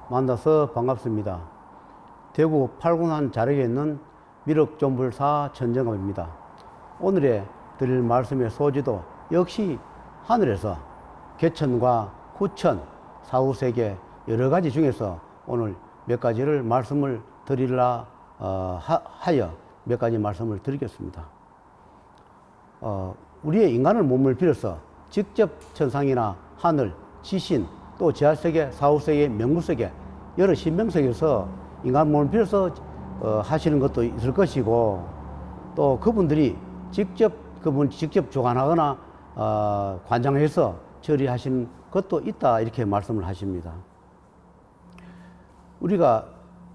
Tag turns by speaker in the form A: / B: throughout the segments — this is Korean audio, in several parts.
A: 만나서 반갑습니다. 대구 팔군산 자락에 있는 미륵존불사 천정갑입니다. 오늘의 드릴 말씀의 소지도 역시 하늘에서 개천과 후천, 사후세계 여러 가지 중에서 오늘 몇 가지를 말씀을 드리려 하여 몇 가지 말씀을 드리겠습니다. 우리의 인간의 몸을 빌어서 직접 천상이나 하늘, 지신, 또 지하세계, 사후세계, 명무세계 여러 신명세계에서 인간 몸을 빌어서 하시는 것도 있을 것이고, 또 그분들이 직접 주관하거나 관장해서 처리하시는 것도 있다, 이렇게 말씀을 하십니다. 우리가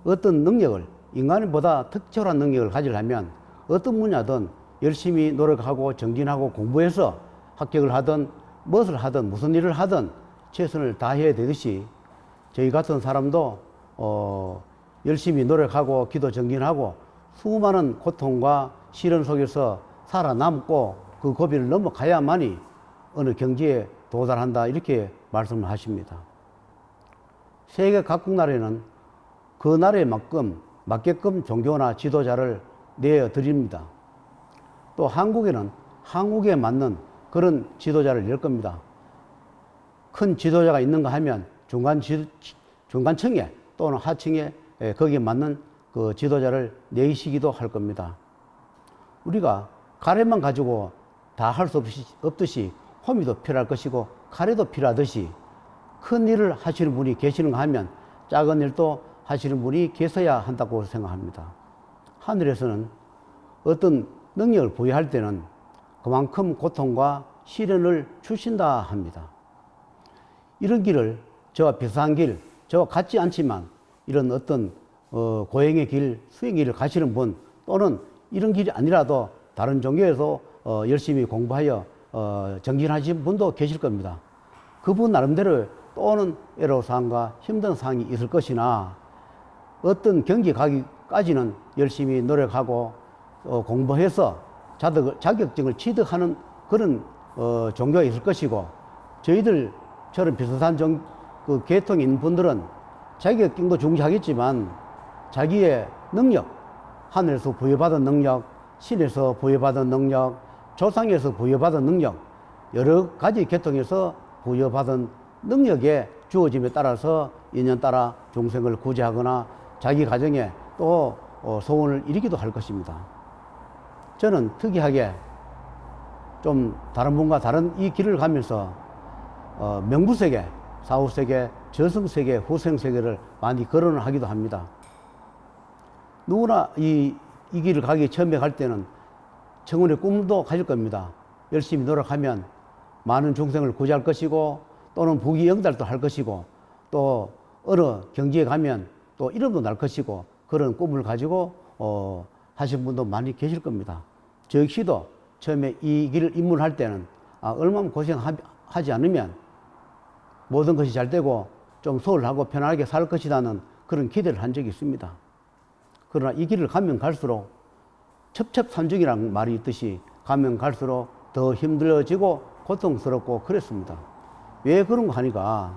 A: 어떤 능력을, 인간보다 특별한 능력을 가지려면 어떤 분야든 열심히 노력하고 정진하고 공부해서 합격을 하든 무엇을 하든 무슨 일을 하든 최선을 다해야 되듯이, 저희 같은 사람도 열심히 노력하고 기도 정진하고 수많은 고통과 시련 속에서 살아남고 그 고비를 넘어가야만이 어느 경지에 도달한다, 이렇게 말씀을 하십니다. 세계 각국 나라에는 그 나라에 맞게끔 종교나 지도자를 내어 드립니다. 또 한국에는 한국에 맞는 그런 지도자를 낼 겁니다. 큰 지도자가 있는가 하면 중간층에 또는 하층에 거기에 맞는 그 지도자를 내시기도 할 겁니다. 우리가 가래만 가지고 다 할 수 없듯이 호미도 필요할 것이고 가래도 필요하듯이 큰 일을 하시는 분이 계시는가 하면 작은 일도 하시는 분이 계셔야 한다고 생각합니다. 하늘에서는 어떤 능력을 부여할 때는 그만큼 고통과 시련을 주신다 합니다. 이런 길을, 저와 비슷한 길, 저와 같지 않지만 이런 어떤 고행의 길, 수행의 길을 가시는 분, 또는 이런 길이 아니라도 다른 종교에서 열심히 공부하여 정진하신 분도 계실 겁니다. 그분 나름대로 또는 애로사항과 힘든 사항이 있을 것이나, 어떤 경지 가기까지는 열심히 노력하고 공부해서 자격증을 취득하는 그런 종교가 있을 것이고, 저희들처럼 비슷한 그 계통이 있는 분들은 자격증도 중시하겠지만 자기의 능력, 하늘에서 부여받은 능력, 신에서 부여받은 능력, 조상에서 부여받은 능력, 여러 가지 계통에서 부여받은 능력에 주어짐에 따라서 인연 따라 중생을 구제하거나 자기 가정에 또 소원을 이루기도 할 것입니다. 저는 특이하게 좀 다른 분과 다른 이 길을 가면서 명부세계, 사후세계, 저승세계, 후생세계를 많이 거론을 하기도 합니다. 누구나 이 길을 가기 처음에 갈 때는 청운의 꿈도 가질 겁니다. 열심히 노력하면 많은 중생을 구제할 것이고, 또는 부귀영달도 할 것이고, 또 어느 경지에 가면 또 이름도 날 것이고, 그런 꿈을 가지고 하신 분도 많이 계실 겁니다. 저 역시도 처음에 이 길을 입문할 때는 얼마나 고생하지 않으면 모든 것이 잘 되고 좀 소홀하고 편안하게 살 것이라는 그런 기대를 한 적이 있습니다. 그러나 이 길을 가면 갈수록 첩첩산중이라는 말이 있듯이 가면 갈수록 더 힘들어지고 고통스럽고 그랬습니다. 왜 그런가 하니까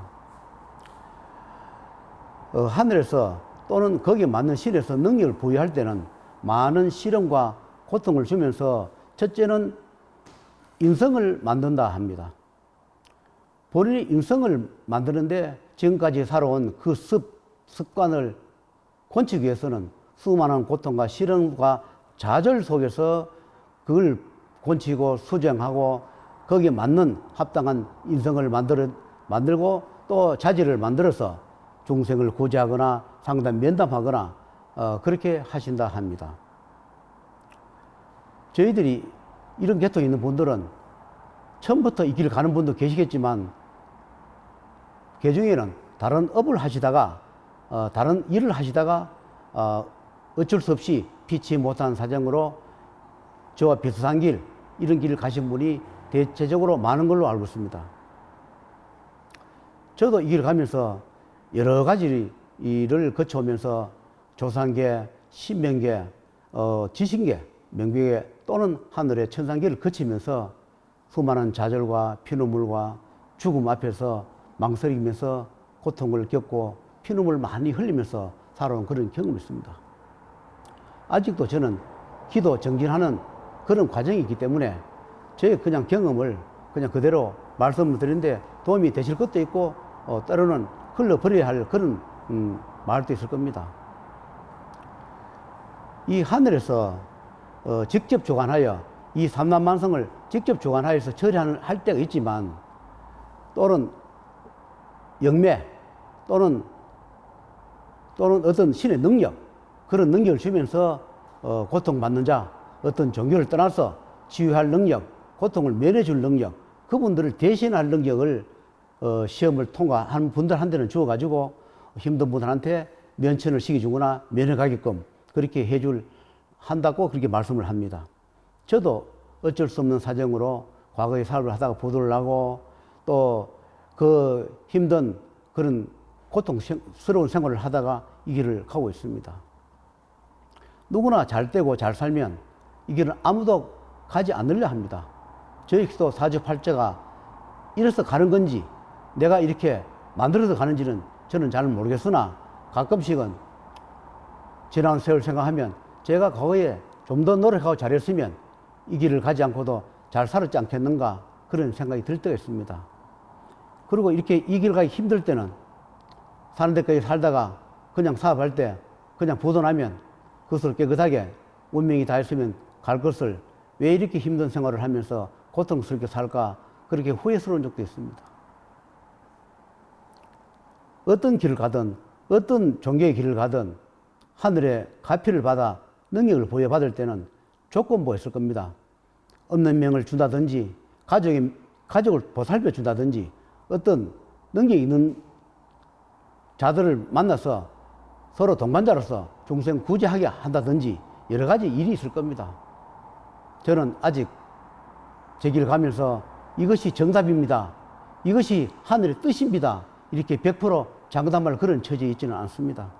A: 하늘에서 또는 거기에 맞는 신에서 능력을 부여할 때는 많은 시련과 고통을 주면서 첫째는 인성을 만든다 합니다. 본인이 인성을 만드는데 지금까지 살아온 그 습관을 고치기 위해서는 수많은 고통과 시련과 좌절 속에서 그걸 고치고 수정하고 거기에 맞는 합당한 인성을 만들고 또 자질을 만들어서 중생을 구제하거나 상담 면담하거나 그렇게 하신다 합니다. 저희들이 이런 계통이 있는 분들은 처음부터 이 길을 가는 분도 계시겠지만, 그 중에는 다른 업을 하시다가 다른 일을 하시다가 어쩔 수 없이 피치 못한 사정으로 저와 비슷한 길, 이런 길을 가신 분이 대체적으로 많은 걸로 알고 있습니다. 저도 이 길을 가면서 여러 가지 일을 거쳐오면서 조상계, 신명계, 지신계, 명계계 또는 하늘의 천상계를 거치면서 수많은 좌절과 피눈물과 죽음 앞에서 망설이면서 고통을 겪고 피눈물 많이 흘리면서 살아온 그런 경험이 있습니다. 아직도 저는 기도 정진하는 그런 과정이 있기 때문에 저의 그냥 경험을 그냥 그대로 말씀을 드리는데 도움이 되실 것도 있고 때로는 흘려버려야 할 그런 말도 있을 겁니다. 이 하늘에서 직접 주관하여 이 삼남만성을 직접 주관하여서 처리할 때가 있지만 또는 영매 또는 어떤 신의 능력 그런 능력을 주면서 고통받는 자 어떤 종교를 떠나서 치유할 능력 고통을 면해줄 능력 그분들을 대신할 능력을 시험을 통과한 분들한테는 주어가지고 힘든 분들한테 면천을 시켜주거나 면회가게끔 그렇게 한다고 그렇게 말씀을 합니다. 저도 어쩔 수 없는 사정으로 과거에 사업을 하다가 부도를 나고 또 그 힘든 그런 고통스러운 생활을 하다가 이 길을 가고 있습니다. 누구나 잘 되고 잘 살면 이 길은 아무도 가지 않으려 합니다. 저희 기도 사주팔자가 이래서 가는 건지 내가 이렇게 만들어서 가는지는 저는 잘 모르겠으나 가끔씩은 지난 세월 생각하면 제가 과거에 좀 더 노력하고 잘했으면 이 길을 가지 않고도 잘 살았지 않겠는가 그런 생각이 들 때가 있습니다. 그리고 이렇게 이 길 가기 힘들 때는 사는 데까지 살다가 그냥 사업할 때 그냥 부도나면 그것을 깨끗하게 운명이 다 했으면 갈 것을 왜 이렇게 힘든 생활을 하면서 고통스럽게 살까 그렇게 후회스러운 적도 있습니다. 어떤 길을 가든 어떤 종교의 길을 가든 하늘의 가피를 받아 능력을 부여받을 때는 조건부가 있을 겁니다. 없는 명을 준다든지 가족을 보살펴 준다든지 어떤 능력이 있는 자들을 만나서 서로 동반자로서 중생 구제하게 한다든지 여러 가지 일이 있을 겁니다. 저는 아직 제 길을 가면서 이것이 정답입니다. 이것이 하늘의 뜻입니다. 이렇게 100% 장담할 그런 처지에 있지는 않습니다.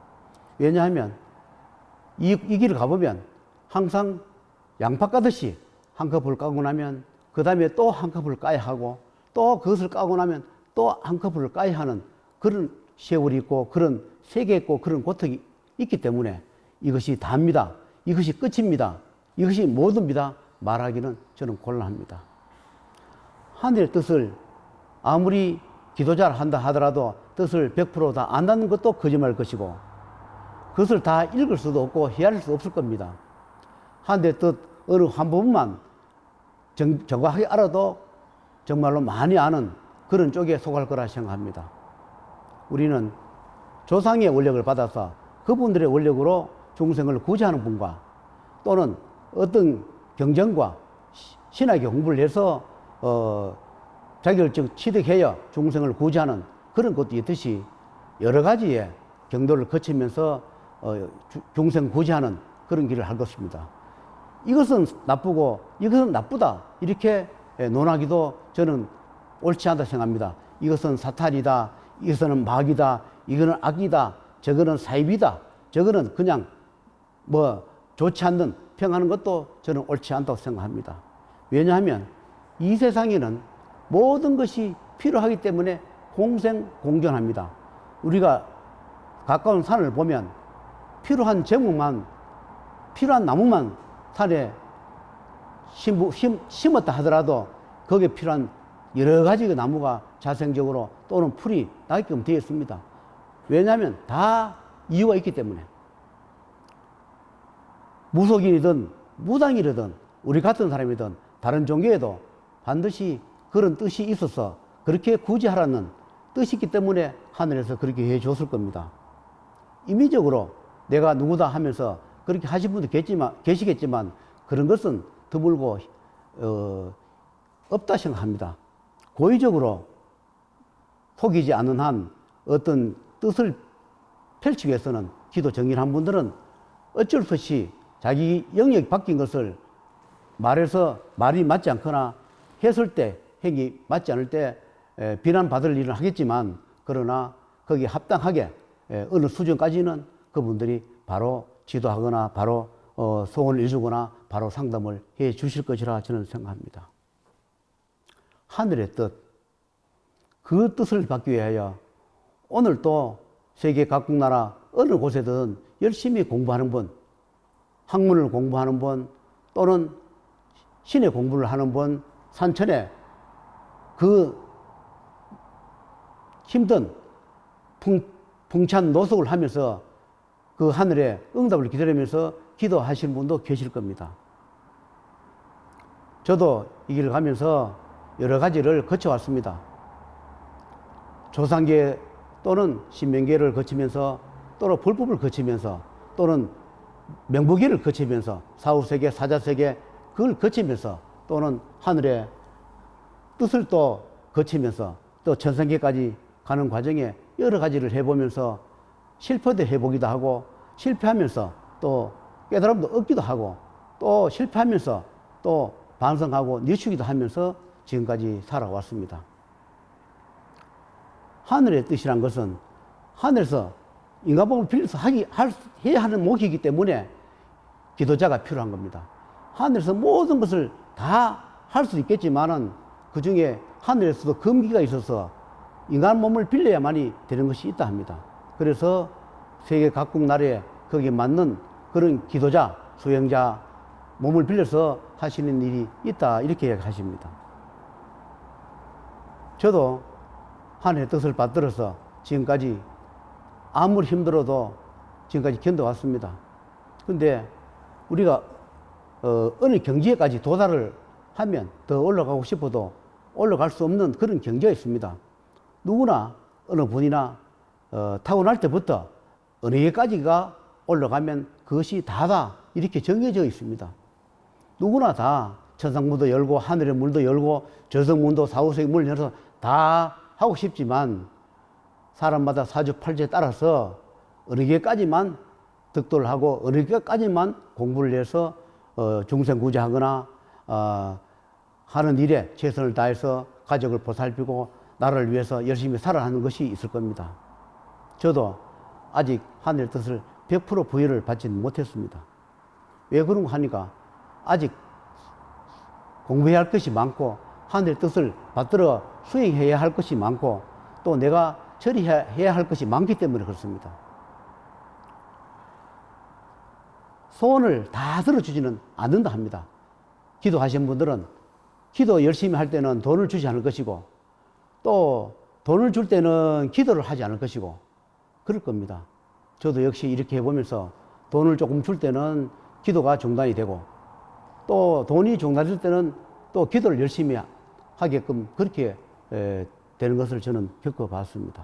A: 왜냐하면 이 길을 가보면 항상 양파 까듯이 한 컵을 까고 나면 그 다음에 또 한 컵을 까야 하고 또 그것을 까고 나면 또 한 컵을 까야 하는 그런 세월이 있고 그런 세계 있고 그런 고통이 있기 때문에 이것이 다입니다. 이것이 끝입니다. 이것이 모두입니다. 말하기는 저는 곤란합니다. 하늘의 뜻을 아무리 기도자를 한다 하더라도 뜻을 100% 다 안다는 것도 거짓말일 것이고 그것을 다 읽을 수도 없고 헤아릴 수 없을 겁니다. 하늘의 뜻 어느 한 부분만 정확하게 알아도 정말로 많이 아는 그런 쪽에 속할 거라 생각합니다. 우리는 조상의 원력을 받아서 그분들의 원력으로 중생을 구제하는 분과 또는 어떤 경전과 신학의 공부를 해서 자격증 취득하여 중생을 구제하는 그런 것도 있듯이 여러 가지의 경도를 거치면서 중생 구제하는 그런 길을 할 것입니다. 이것은 나쁘고 이것은 나쁘다 이렇게 논하기도 저는 옳지 않다 생각합니다. 이것은 사탄이다, 이것은 마귀다, 이거는 악이다, 저거는 사입이다, 저거는 그냥 좋지 않는 평하는 것도 저는 옳지 않다고 생각합니다. 왜냐하면 이 세상에는 모든 것이 필요하기 때문에 공생공존합니다. 우리가 가까운 산을 보면 필요한 제목만 필요한 나무만 산에 심었다 하더라도 거기에 필요한 여러 가지 나무가 자생적으로 또는 풀이 나게끔 되어 있습니다. 왜냐하면 다 이유가 있기 때문에 무속인이든 무당이든 우리 같은 사람이든 다른 종교에도 반드시 그런 뜻이 있어서 그렇게 구제하라는 뜻이 있기 때문에 하늘에서 그렇게 해 줬을 겁니다. 임의적으로 내가 누구다 하면서 그렇게 하신 분도 계시겠지만 그런 것은 드물고 없다 생각합니다. 고의적으로 속이지 않는 한 어떤 뜻을 펼치기 위해서는 기도 정진한 분들은 어쩔 수 없이 자기 영역이 바뀐 것을 말해서 말이 맞지 않거나 했을 때 행위 맞지 않을 때 비난받을 일을 하겠지만 그러나 거기에 합당하게 어느 수준까지는 그분들이 바로 지도하거나 바로 소원을 이루거나 바로 상담을 해 주실 것이라 저는 생각합니다. 하늘의 뜻, 그 뜻을 받기 위하여 오늘 또 세계 각국 나라 어느 곳에든 열심히 공부하는 분, 학문을 공부하는 분, 또는 신의 공부를 하는 분, 산천에 그 힘든 풍찬 노숙을 하면서 그 하늘의 응답을 기다리면서 기도하시는 분도 계실 겁니다. 저도 이 길을 가면서 여러 가지를 거쳐왔습니다. 조상계 또는 신명계를 거치면서, 또는 불법을 거치면서, 또는 명부계를 거치면서, 사후세계, 사자세계 그걸 거치면서, 또는 하늘의 뜻을 또 거치면서 또 천상계까지 가는 과정에 여러 가지를 해보면서 실패도 해보기도 하고, 실패하면서 또 깨달음도 얻기도 하고, 또 실패하면서 또 반성하고 늦추기도 하면서 지금까지 살아왔습니다. 하늘의 뜻이란 것은 하늘에서 인간복을 빌려서 해야 하는 목이기 때문에 기도자가 필요한 겁니다. 하늘에서 모든 것을 다 할 수 있겠지만은 그 중에 하늘에서도 금기가 있어서 인간 몸을 빌려야만이 되는 것이 있다 합니다. 그래서 세계 각국 나라에 거기에 맞는 그런 기도자, 수행자 몸을 빌려서 하시는 일이 있다, 이렇게 하십니다. 저도 하늘의 뜻을 받들어서 지금까지 아무리 힘들어도 지금까지 견뎌왔습니다. 근데 우리가 어느 경지에까지 도달을 하면 더 올라가고 싶어도 올라갈 수 없는 그런 경지가 있습니다. 누구나 어느 분이나 타고날 때부터 어느 게까지가 올라가면 그것이 다다, 이렇게 정해져 있습니다. 누구나 다 천상문도 열고 하늘의 문도 열고 저성문도 사후세계 문을 열어서 다 하고 싶지만 사람마다 사주팔자에 따라서 어느 게까지만 득도를 하고 어느 게까지만 공부를 해서 중생구제하거나 하는 일에 최선을 다해서 가족을 보살피고 나라를 위해서 열심히 살아가는 것이 있을 겁니다. 저도 아직 하늘의 뜻을 100% 부여를 받지는 못했습니다. 왜 그런가 하니까 아직 공부해야 할 것이 많고 하늘의 뜻을 받들어 수행해야 할 것이 많고 또 내가 처리해야 할 것이 많기 때문에 그렇습니다. 소원을 다 들어주지는 않는다 합니다. 기도하신 분들은 기도 열심히 할 때는 돈을 주지 않을 것이고 또 돈을 줄 때는 기도를 하지 않을 것이고 그럴 겁니다. 저도 역시 이렇게 해보면서 돈을 조금 줄 때는 기도가 중단이 되고 또 돈이 중단될 때는 또 기도를 열심히 하게끔 그렇게 되는 것을 저는 겪어봤습니다.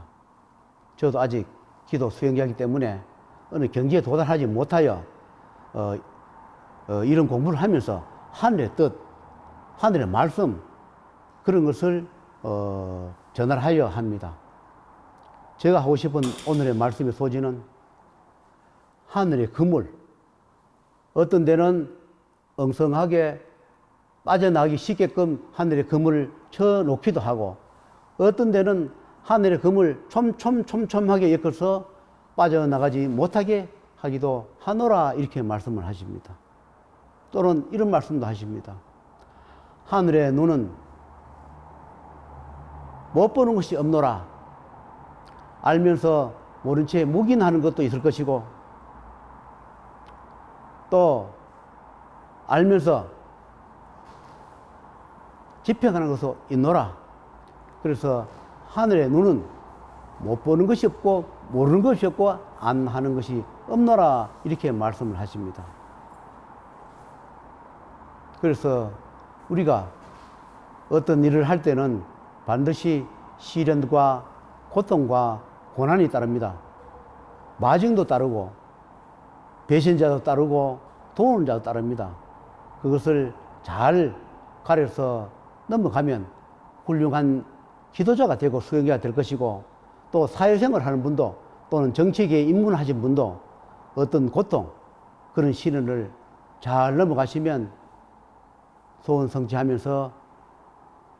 A: 저도 아직 기도 수행자이기 때문에 어느 경지에 도달하지 못하여 이런 공부를 하면서 하늘의 뜻, 하늘의 말씀 그런 것을 전달하여 합니다. 제가 하고 싶은 오늘의 말씀의 소지는 하늘의 그물, 어떤 데는 엉성하게 빠져나가기 쉽게끔 하늘의 그물을 쳐놓기도 하고 어떤 데는 하늘의 그물 촘촘하게 엮어서 빠져나가지 못하게 하기도 하노라, 이렇게 말씀을 하십니다. 또는 이런 말씀도 하십니다. 하늘의 눈은 못 보는 것이 없노라. 알면서 모른 채 묵인하는 것도 있을 것이고 또 알면서 집행하는 것도 있노라. 그래서 하늘의 눈은 못 보는 것이 없고 모르는 것이 없고 안 하는 것이 없노라, 이렇게 말씀을 하십니다. 그래서 우리가 어떤 일을 할 때는 반드시 시련과 고통과 고난이 따릅니다. 마증도 따르고 배신자도 따르고 도우는 자도 따릅니다. 그것을 잘 가려서 넘어가면 훌륭한 기도자가 되고 수행자가 될 것이고 또 사회생활 하는 분도 또는 정치계에 입문하신 분도 어떤 고통 그런 시련을 잘 넘어가시면 소원 성취하면서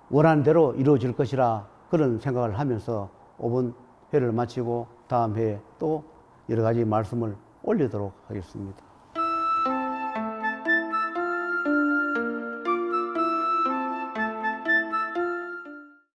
A: 원하는 대로 이루어질 것이라 그런 생각을 하면서 5분 회를 마치고 다음 회에 또 여러 가지 말씀을 올리도록 하겠습니다.